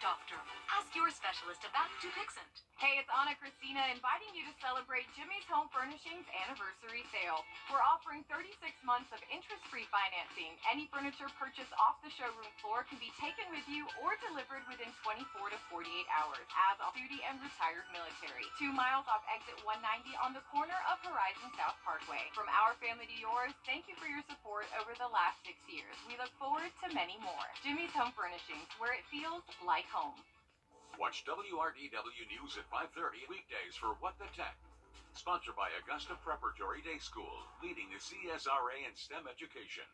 doctor. Ask your specialist about Dupixent. Hey, it's Anna Christina inviting you to celebrate Jimmy's Home Furnishings anniversary sale. We're offering 36 months of interest-free financing. Any furniture purchased off the showroom floor can be taken with you or delivered within 24 to 48 hours as off-duty and retired military. 2 miles off exit 190 on the corner of Horizon South Parkway. From our family to yours, thank you for your support over the last 6 years. We look forward to many more. Jimmy's Home Furnishings, where it feels like home. Watch WRDW News at 5:30 weekdays for What the Tech. Sponsored by Augusta Preparatory Day School, leading the CSRA in STEM education.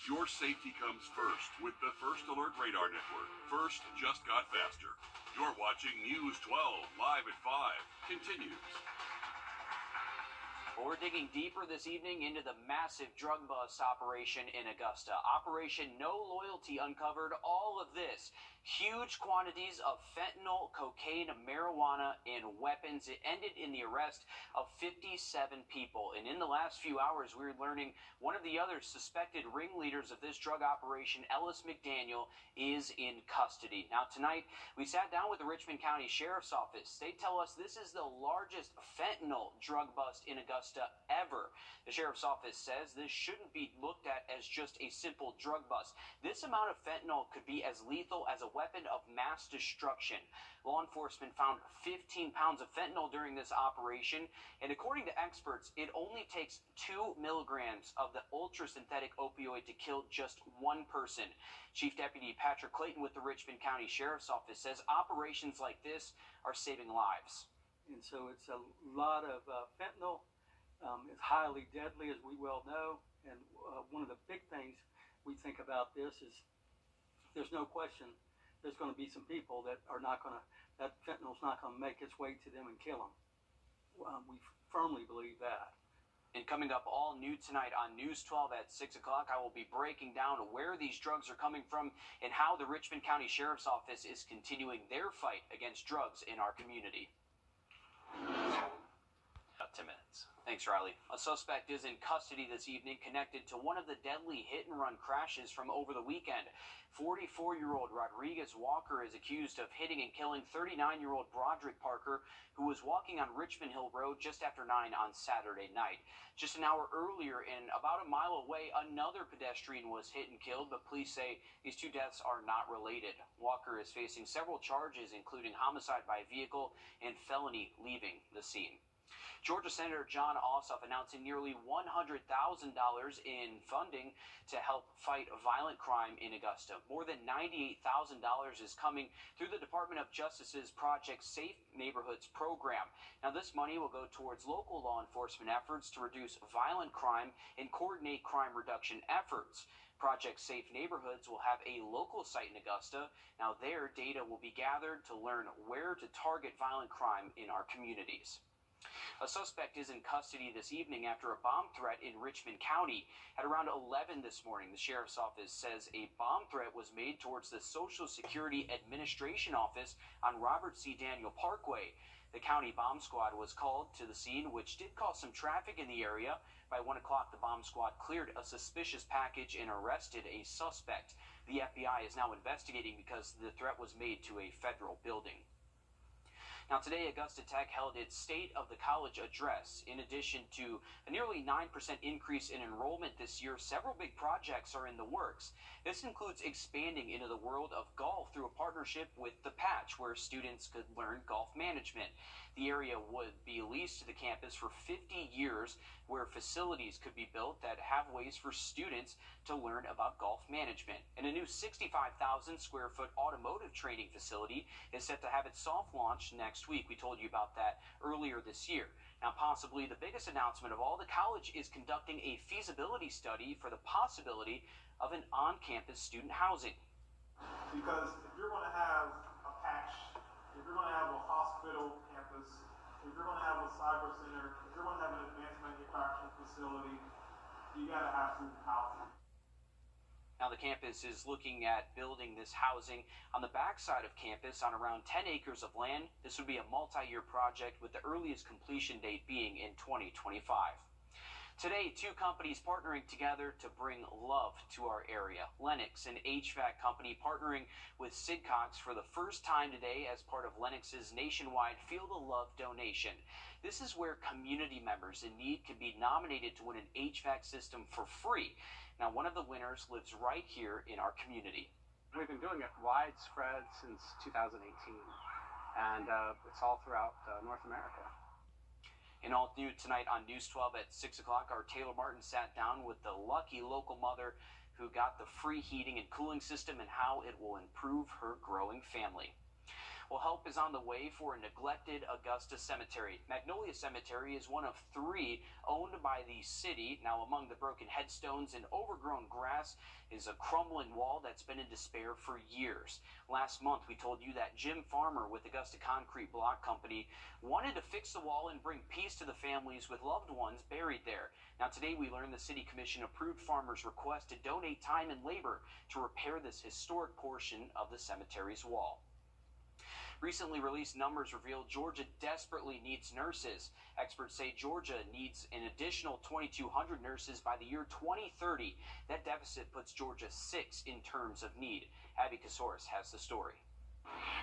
Your safety comes first with the First Alert Radar Network. First just got faster. You're watching News 12 live at 5. Continues. We're digging deeper this evening into the massive drug bust operation in Augusta. Operation No Loyalty uncovered all of this. Huge quantities of fentanyl, cocaine, marijuana, and weapons. It ended in the arrest of 57 people. And in the last few hours, we were learning one of the other suspected ringleaders of this drug operation, Ellis McDaniel, is in custody. Now, tonight, we sat down with the Richmond County Sheriff's Office. They tell us this is the largest fentanyl drug bust in Augusta ever. The Sheriff's Office says this shouldn't be looked at as just a simple drug bust. This amount of fentanyl could be as lethal as a weapon of mass destruction. Law enforcement found 15 pounds of fentanyl during this operation, and according to experts, it only takes 2 milligrams of the ultra-synthetic opioid to kill just one person. Chief Deputy Patrick Clayton with the Richmond County Sheriff's Office says operations like this are saving lives. And so it's a lot of fentanyl. It's highly deadly, as we well know. And one of the big things we think about this is there's no question there's going to be some people that are not going to, that fentanyl's not going to make its way to them and kill them. We firmly believe that. And coming up all new tonight on News 12 at 6 o'clock, I will be breaking down where these drugs are coming from and how the Richmond County Sheriff's Office is continuing their fight against drugs in our community. 10 minutes. Thanks, Riley. A suspect is in custody this evening connected to one of the deadly hit-and-run crashes from over the weekend. 44-year-old Rodriguez Walker is accused of hitting and killing 39-year-old Broderick Parker, who was walking on Richmond Hill Road just after 9 on Saturday night. Just an hour earlier, and about a mile away, another pedestrian was hit and killed, but police say these two deaths are not related. Walker is facing several charges, including homicide by vehicle and felony leaving the scene. Georgia Senator John Ossoff announcing nearly $100,000 in funding to help fight violent crime in Augusta. More than $98,000 is coming through the Department of Justice's Project Safe Neighborhoods program. Now, this money will go towards local law enforcement efforts to reduce violent crime and coordinate crime reduction efforts. Project Safe Neighborhoods will have a local site in Augusta. Now, their data will be gathered to learn where to target violent crime in our communities. A suspect is in custody this evening after a bomb threat in Richmond County. At around 11 this morning, the Sheriff's Office says a bomb threat was made towards the Social Security Administration office on Robert C. Daniel Parkway. The county bomb squad was called to the scene, which did cause some traffic in the area. By 1 o'clock, the bomb squad cleared a suspicious package and arrested a suspect. The FBI is now investigating because the threat was made to a federal building. Now, today, Augusta Tech held its State of the College address. In addition to a nearly 9% increase in enrollment this year, several big projects are in the works. This includes expanding into the world of golf through a partnership with The Patch, where students could learn golf management. The area would be leased to the campus for 50 years, where facilities could be built that have ways for students to learn about golf management. And a new 65,000 square foot automotive training facility is set to have its soft launch next week. We told you about that earlier this year. Now, possibly the biggest announcement of all, the college is conducting a feasibility study for the possibility of an on-campus student housing. Because if you're going to have a patch, if you're going to have a hospital campus, if you're going to have a cyber center, if you're going to have an advanced manufacturing facility, you got to have student housing. Now, the campus is looking at building this housing on the backside of campus on around 10 acres of land. This would be a multi-year project with the earliest completion date being in 2025. Today, two companies partnering together to bring love to our area. Lennox, an HVAC company, partnering with Sidcox for the first time today as part of Lennox's nationwide Feel the Love donation. This is where community members in need can be nominated to win an HVAC system for free. Now, one of the winners lives right here in our community. We've been doing it widespread since 2018, and it's all throughout North America. In Alt New tonight on News 12 at 6 o'clock, our Taylor Martin sat down with the lucky local mother who got the free heating and cooling system and how it will improve her growing family. Well, help is on the way for a neglected Augusta cemetery. Magnolia Cemetery is one of 3 owned by the city. Now, among the broken headstones and overgrown grass is a crumbling wall that's been in despair for years. Last month, we told you that Jim Farmer with Augusta Concrete Block Company wanted to fix the wall and bring peace to the families with loved ones buried there. Now, today we learned the City Commission approved Farmer's request to donate time and labor to repair this historic portion of the cemetery's wall. Recently released numbers reveal Georgia desperately needs nurses. Experts say Georgia needs an additional 2,200 nurses by the year 2030. That deficit puts Georgia 6th in terms of need. Abby Casoris has the story.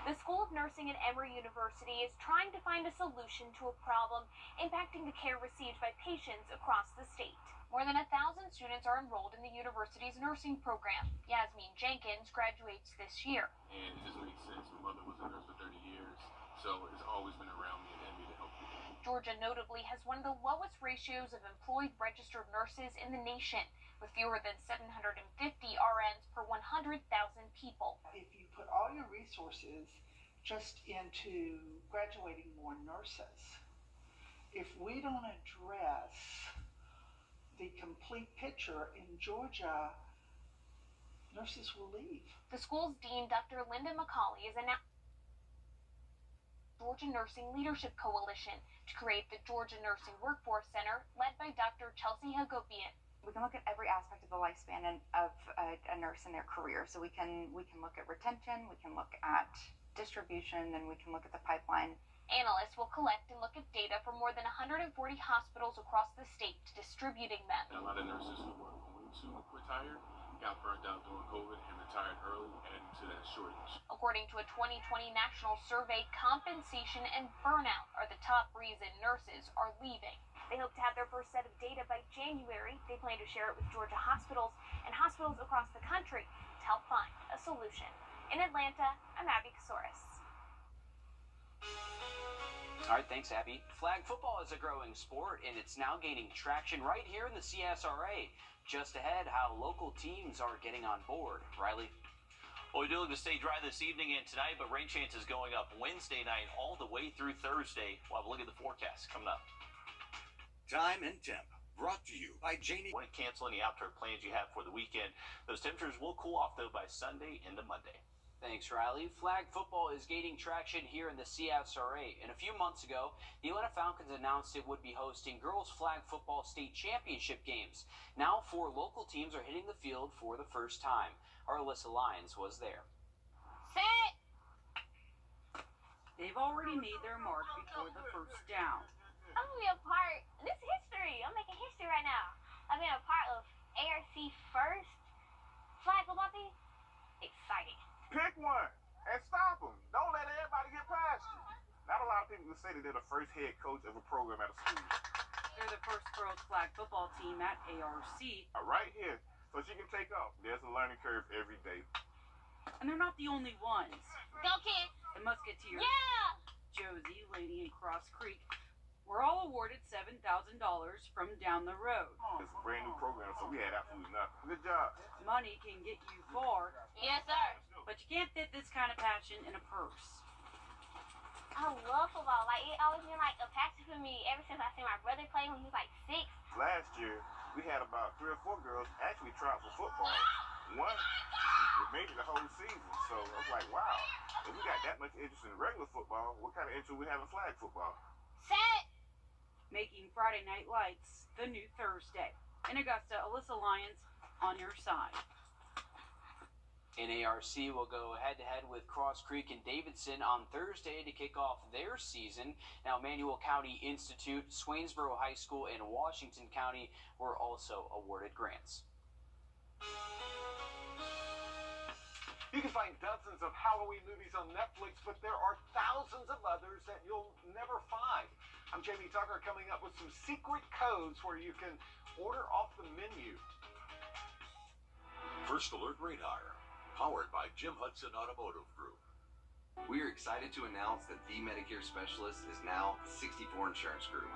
The School of Nursing at Emory University is trying to find a solution to a problem impacting the care received by patients across the state. More than 1,000 students are enrolled in the university's nursing program. Yasmin Jenkins graduates this year. And it just makes sense. My mother was a nurse for 30 years, so it's always been around me and had me to help people. Georgia notably has one of the lowest ratios of employed registered nurses in the nation, with fewer than 750 RNs per 100,000 people. If you put all your resources just into graduating more nurses, if we don't address the complete picture in Georgia, nurses will leave. The school's dean, Dr. Linda McCauley, is announcing Georgia Nursing Leadership Coalition to create the Georgia Nursing Workforce Center, led by Dr. Chelsea Hagopian. We can look at every aspect of the lifespan of a nurse in their career. So we can look at retention, we can look at distribution, and we can look at the pipeline. Analysts will collect and look at data from more than 140 hospitals across the state, distributing them. And a lot of nurses who were going to retire got burnt out during COVID and retired early, adding to that shortage. According to a 2020 national survey, compensation and burnout are the top reason nurses are leaving. They hope to have their first set of data by January. They plan to share it with Georgia hospitals and hospitals across the country to help find a solution. In Atlanta, I'm Abby Casoris. All right, thanks, Abby. Flag football is a growing sport, and it's now gaining traction right here in the CSRA. Just ahead, how local teams are getting on board. Riley? Well, we do look to stay dry this evening and tonight, but rain chances going up Wednesday night all the way through Thursday. We'll have a look at the forecast coming up. Time and temp. Brought to you by Janie. Want to cancel any outdoor plans you have for the weekend. Those temperatures will cool off, though, by Sunday into Monday. Thanks, Riley. Flag football is gaining traction here in the CSRA. And a few months ago, the Atlanta Falcons announced it would be hosting girls flag football state championship games. Now 4 local teams are hitting the field for the first time. Our Alyssa Lyons was there. Set! They've already made their mark before the first down. I'm gonna be a part. This is history. I'm making history right now. I'm being a part of ARC first flag football team. Exciting. Pick one and stop them. Don't let everybody get past you. Not a lot of people can say that they're the first head coach of a program at a school. They're the first girls flag football team at ARC. Right here, so she can take off. There's a learning curve every day. And they're not the only ones. Go, kids. The Musketeers, Yeah! Josie, Lady, and Cross Creek were all awarded $7,000 from down the road. It's a brand new program, so we had absolutely nothing. Good job. Money can get you far. Yes, sir. But you can't fit this kind of passion in a purse. I love football. Like, it always been like a passion for me ever since I seen my brother play when he was like 6. Last year, we had about 3 or 4 girls actually try out for football. One made it the whole season, so I was like, wow, if we got that much interest in regular football, what kind of interest we have in flag football? Set! Making Friday Night Lights the new Thursday. In Augusta, Alyssa Lyons on your side. NARC will go head-to-head with Cross Creek and Davidson on Thursday to kick off their season. Now, Manual County Institute, Swainsboro High School, and Washington County were also awarded grants. You can find dozens of Halloween movies on Netflix, but there are thousands of others that you'll never find. I'm Jamie Tucker, coming up with some secret codes where you can order off the menu. First Alert Radar, powered by Jim Hudson Automotive Group. We are excited to announce that the Medicare Specialist is now the 64 Insurance Group.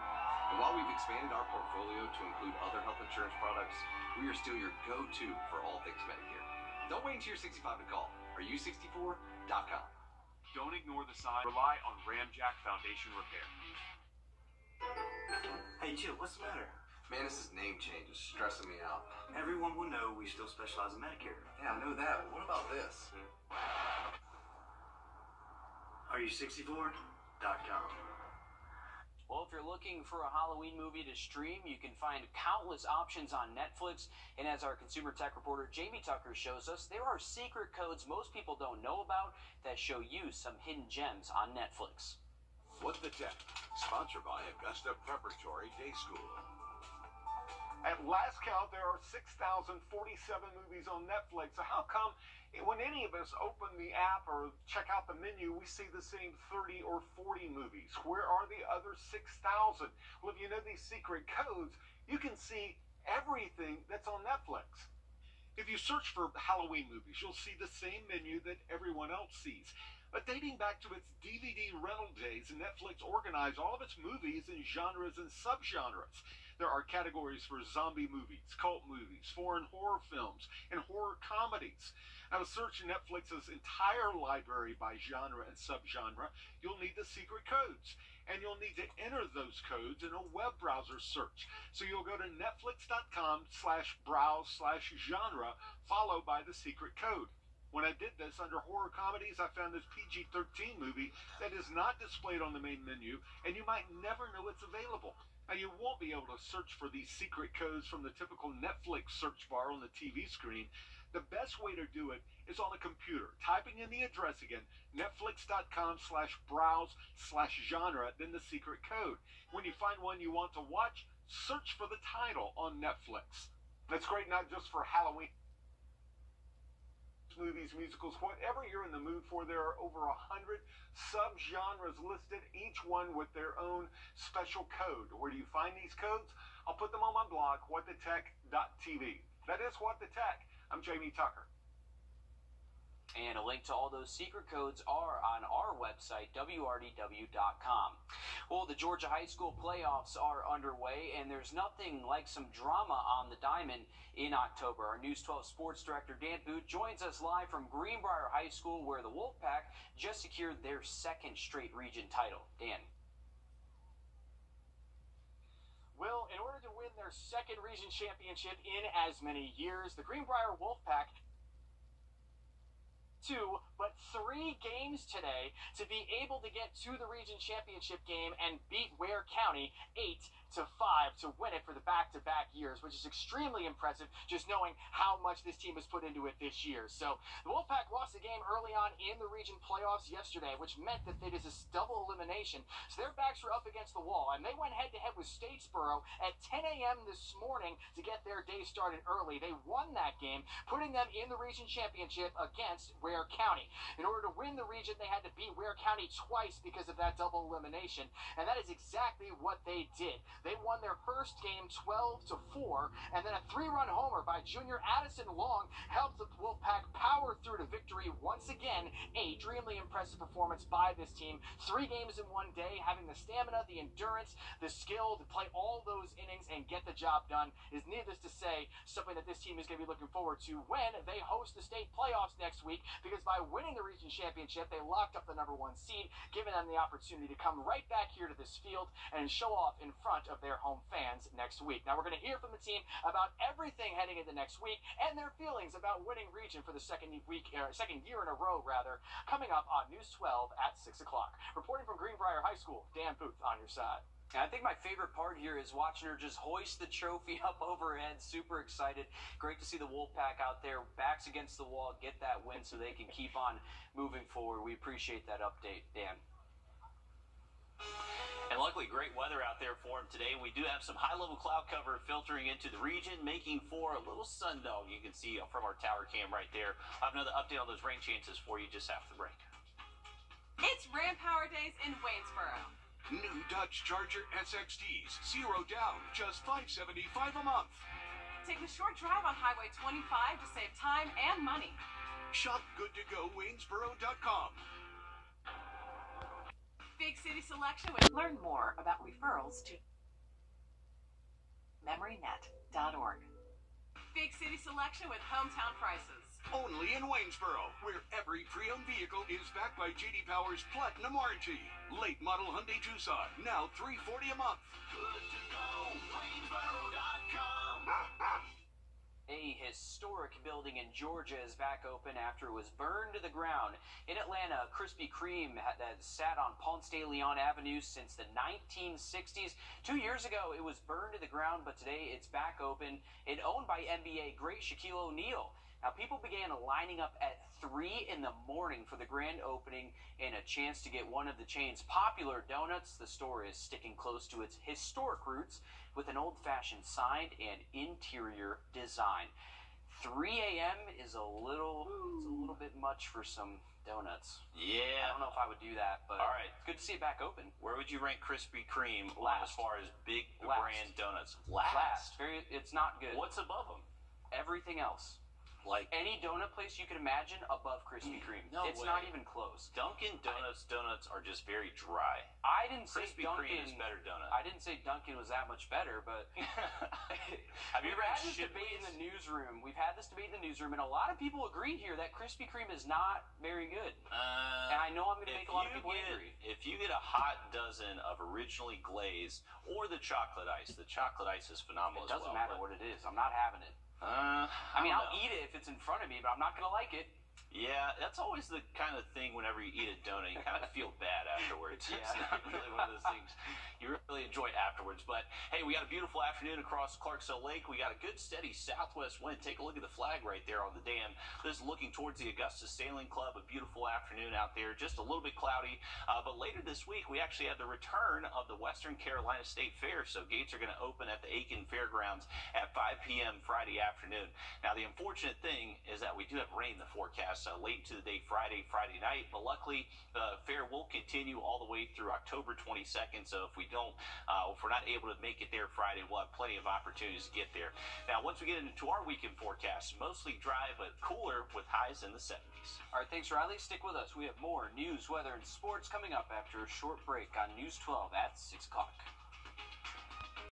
And while we've expanded our portfolio to include other health insurance products, we are still your go-to for all things Medicare. Don't wait until you're 65 to call. Are-you64.com. Don't ignore the sign. Rely on Ramjack Foundation Repair. Hey, Chip, what's the matter? Man, this name change is stressing me out. Everyone will know we still specialize in Medicare. Yeah, I know that, but what about this? Are-you64.com. Well, if you're looking for a Halloween movie to stream, you can find countless options on Netflix. And as our consumer tech reporter Jamie Tucker shows us, there are secret codes most people don't know about that show you some hidden gems on Netflix. What the Tech, sponsored by Augusta Preparatory Day School. At last count, there are 6,047 movies on Netflix. So how come when any of us open the app or check out the menu, we see the same 30 or 40 movies? Where are the other 6,000? Well, if you know these secret codes, you can see everything that's on Netflix. If you search for Halloween movies, you'll see the same menu that everyone else sees. But dating back to its DVD rental days, Netflix organized all of its movies in genres and subgenres. There are categories for zombie movies, cult movies, foreign horror films, and horror comedies. Now, to search Netflix's entire library by genre and subgenre, you'll need the secret codes. And you'll need to enter those codes in a web browser search. So you'll go to netflix.com/browse/genre, followed by the secret code. When I did this under horror comedies, I found this PG-13 movie that is not displayed on the main menu, and you might never know it's available. Now, you won't be able to search for these secret codes from the typical Netflix search bar on the TV screen. The best way to do it is on a computer, typing in the address again, netflix.com/browse/genre, then the secret code. When you find one you want to watch, search for the title on Netflix. That's great not just for Halloween movies, musicals, whatever you're in the mood for. There are over 100 subgenres listed, each one with their own special code. Where do you find these codes? I'll put them on my blog, whatthetech.tv. That is What the Tech. I'm Jamie Tucker. And a link to all those secret codes are on our website, wrdw.com. Well, the Georgia high school playoffs are underway, and there's nothing like some drama on the diamond in October. Our News 12 sports director, Dan Booth, joins us live from Greenbrier High School, where the Wolfpack just secured their second straight region title. Dan. Will, in order to win their second region championship in as many years, the Greenbrier Wolfpack but 3 games today to be able to get to the region championship game and beat Ware County 8-5 to win it for the back-to-back years, which is extremely impressive, just knowing how much this team has put into it this year. So the Wolfpack lost the game early on in the region playoffs yesterday, which meant that it is a double elimination. So their backs were up against the wall, and they went head-to-head with Statesboro at 10 a.m. this morning to get their day started early. They won that game, putting them in the region championship against Ware County. In order to win the region, they had to beat Ware County twice because of that double elimination, and that is exactly what they did. They won their first game 12-4, and then a 3-run homer by junior Addison Long helped the Wolfpack power through to victory once again. A extremely impressive performance by this team. 3 games in one day, having the stamina, the endurance, the skill to play all those innings and get the job done is, needless to say, something that this team is going to be looking forward to when they host the state playoffs next week, because by winning the region championship, they locked up the #1 seed, giving them the opportunity to come right back here to this field and show off in front of their home fans next week. Now, we're going to hear from the team about everything heading into next week and their feelings about winning region for the second year in a row, coming up on News 12 at 6 o'clock. Reporting from Greenbrier High School, Dan Booth on your side. And I think my favorite part here is watching her just hoist the trophy up over her head. Super excited. Great to see the Wolfpack out there, backs against the wall, get that win so they can keep on moving forward. We appreciate that update, Dan. And luckily, great weather out there for them today. We do have some high-level cloud cover filtering into the region, making for a little sun dog you can see from our tower cam right there. I'll have another update on those rain chances for you just after the break. It's Ram Power Days in Waynesboro. New Dodge Charger SXTs, 0 down, just $575 a month. Take the short drive on Highway 25 to save time and money. Shop goodtogowaynesboro.com. Big City Selection with... Learn more about referrals to memorynet.org. Big City Selection with hometown prices. Only in Waynesboro, where every pre-owned vehicle is backed by J.D. Power's Platinum Warranty. Late model Hyundai Tucson, now $340 a month. Good to go, Waynesboro.com. A historic building in Georgia is back open after it was burned to the ground. In Atlanta, Krispy Kreme had sat on Ponce de Leon Avenue since the 1960s. 2 years ago, it was burned to the ground, but today it's back open and owned by NBA great Shaquille O'Neal. Now, people began lining up at 3 in the morning for the grand opening and a chance to get one of the chain's popular donuts. The store is sticking close to its historic roots with an old-fashioned sign and interior design. 3 a.m. is a little bit much for some donuts. Yeah. I don't know if I would do that, but all right, it's good to see it back open. Where would you rank Krispy Kreme as far as big brand donuts? Last. It's not good. What's above them? Everything else. Like any donut place you can imagine above Krispy Kreme. No it's way. Not even close. Dunkin' donuts are just very dry. I didn't say Krispy Kreme is better donut. I didn't say Dunkin' was that much better, but have you ever had this debate in the newsroom? We've had this debate in the newsroom, and a lot of people agree here that Krispy Kreme is not very good. And I know I'm going to make a lot of people angry. If you get a hot dozen of originally glazed or the chocolate ice is phenomenal. It doesn't matter what it is. I'm not having it. I mean, I'll eat it if it's in front of me, but I'm not going to like it. Yeah, that's always the kind of thing whenever you eat a donut, you kind of feel bad afterwards. It's not really one of those things you really enjoy afterwards. But, hey, we got a beautiful afternoon across Clarksville Lake. We got a good, steady southwest wind. Take a look at the flag right there on the dam. This is looking towards the Augusta Sailing Club. A beautiful afternoon out there, just a little bit cloudy. But later this week, we actually have the return of the Western Carolina State Fair. So gates are going to open at the Aiken Fairgrounds at 5 p.m. Friday afternoon. Now, the unfortunate thing is that we do have rain in the forecast late into the day Friday night, but luckily the fair will continue all the way through October 22nd. So if we're not able to make it there Friday, we'll have plenty of opportunities to get there. Now, once we get into our weekend forecast, mostly dry but cooler with highs in the 70s. All right, thanks, Riley. Stick with us. We have more news, weather, and sports coming up after a short break on News 12 at 6 o'clock.